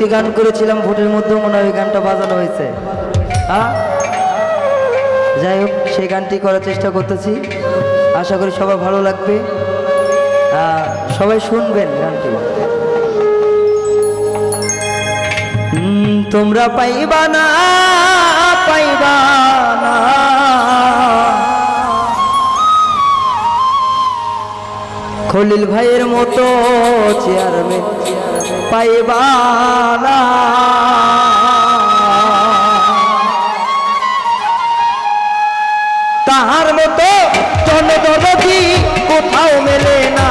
একটি গান করেছিলাম ভোটের মধ্যে, মনে হয় ওই গানটা বাজানো হয়েছে। হ্যাঁ, যাই হোক, সেই গানটি করার চেষ্টা করতেছি, আশা করি সবার ভালো লাগবে। সবাই শুনবেন গানটি। তোমরা পাইবা না, পাইবা না খলিল ভাইয়ের মতো চেয়ারম্যান, পাইবা না। তাহার মতো জনদরদি কোথাও মেলে না।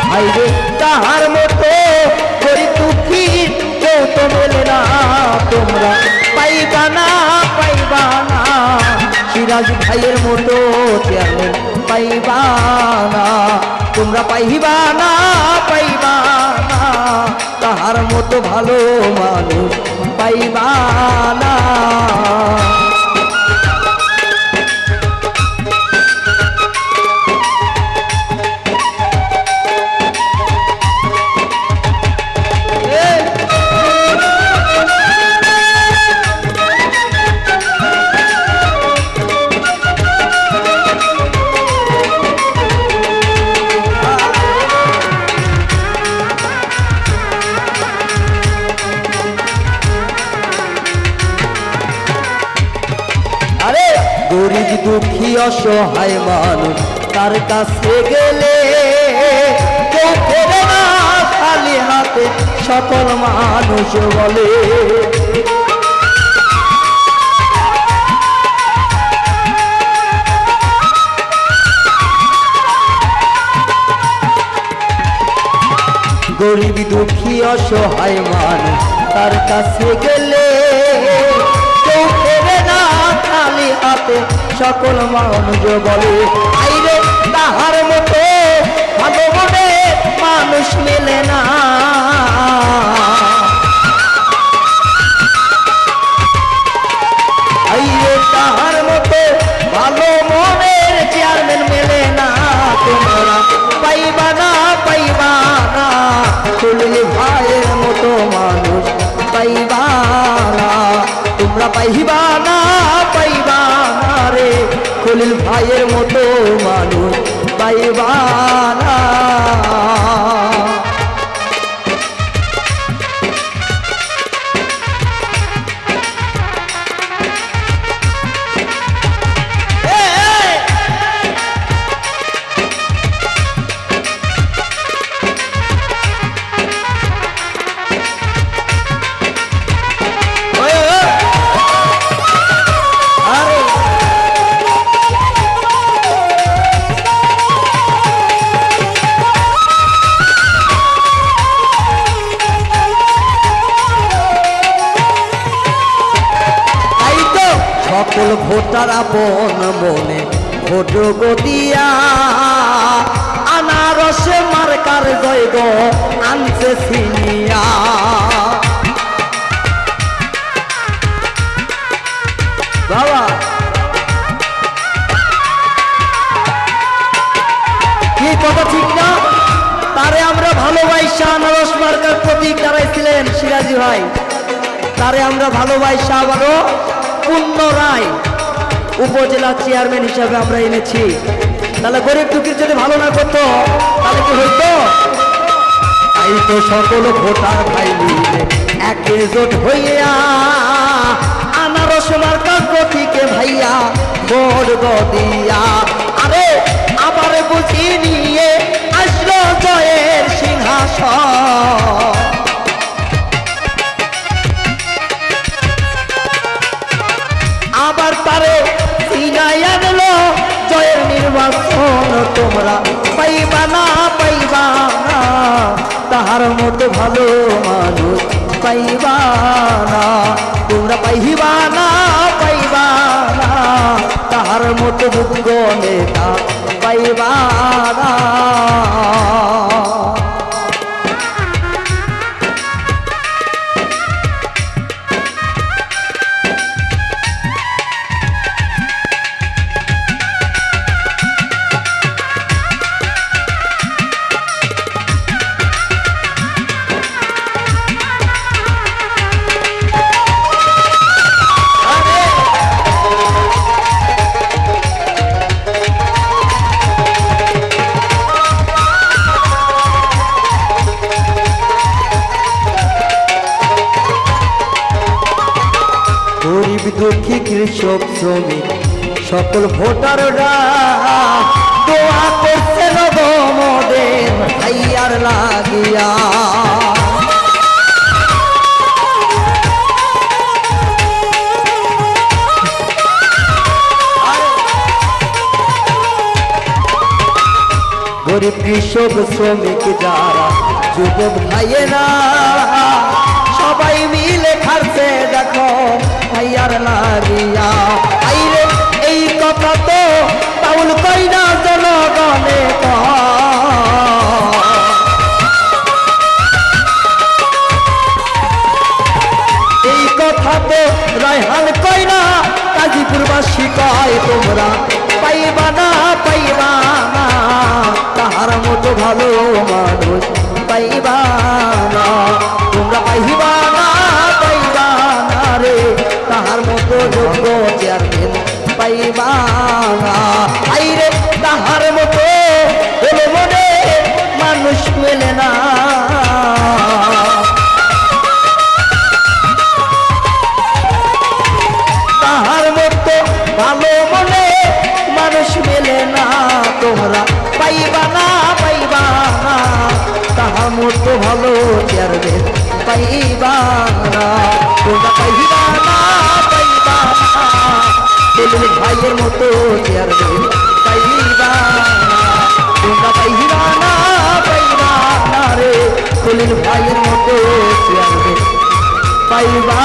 ভাইরে তাহার মতো গরিব দুঃখী কেউ তো মেলে না। তোমরা পাইবা না, পাইবা না সিরাজ ভাইয়ের মতো চেয়ারম্যান, পাইবা না। তোমরা পাইবা না, পাইবা না তাহার মতো ভালো মানুষ, পাইবা না। গরিব দুঃখী অসহায় মানুষ তার কাছে গেলে কেউ ফেরে না খালি হাতে, সকল মানুষ বলে। গরিব দুঃখী অসহায় মানুষ তার কাছে গেলে কেউ ফেরে না খালি হাতে, সকল মানুষ বলে। আইরে তাহার মতো ভালো মনে মানুষ মেলে না। আইরে তাহার মতো ভালো মনের চেয়ারম্যান মেলে না। তোমরা পাইবা না, পাইবা না খলিল ভাইয়ের মতো মানুষ, পাইবা না। তোমরা পাইবা না, পাইবা না রে খলিল ভাইয়ের মতো মানুষ, পাইবা না। সকল ভোটার আপন মনে ভোট গতিয়া, আনারসে মার্কার জয় গো আনছে ছিনিয়া। বাবা কি কথা ঠিক না? তারে আমরা ভালোবাসা আনারস মার্কার প্রতীক দাঁড়াইছিলেন সিরাজি ভাই, তারে আমরা ভালোবাসা আবারও পুনরায় উপজেলা চেয়ারম্যান হিসাবে আমরা এনেছি। তাহলে গরিব দুঃখীর যদি ভালো না করতো তাহলে কি হইতো? তাই তো সকল ভোটার ভাই মিলে একজোট হইয়া আনারস মার্কার প্রতীকে ভাইয়া ভোট দিয়া। আরে আবার বুঝি নিয়ে আসলো জয়ের সিংহাসন। আবার তারে সিনাই আনলো জয়ের নির্বাচন। তোমরা পাইবা না, পাইবা না তাহার মতো ভালো মানুষ, পাইবা না। তোমরা পাইবা না, পাইবা না তাহার মতো যোগ্য নেতা, পাইবা না। গরিব দুঃখী কৃষক শ্রমিক সকল ভোটাররা দোয়া করছে নবমদের ভাইয়ার লাগিয়া। গরিব কৃষক শ্রমিক যারা যুবক ভাইয়েরা সবাই মিলে খাচ্ছে দেখো ভাইয়ার লাগিয়া। আইরে এই কথা তো বাউল কই না জনগণে এই কথা তো রায়হান কই না গাজীপুরবাসী কয় তোমরা পাইবা না পাইবা না তাহার মতো ভালো মানুষ পাইবা না। তোমরা পাইবা না পাইবা না রে তাহার মতো যোগ্য চেয়ারম্যান পাইবা না। আইরে তাহার মতো বলে মনে মানুষ মেলে না। তাহার মতো ভালো মনে মানুষ মেলে না। তোমরা পাইবা না পাইবা না তাহার মতো ভালো চেয়ারম্যান পাইবা না। তোমরা পাইবা না পাইবা না বললে ভাইয়ের মতো চেয়ারম্যান পাইবা না। তোমরা পাইবা না পাইবা না রে বললে ভাইয়ের মতো চেয়ারম্যান পাইবা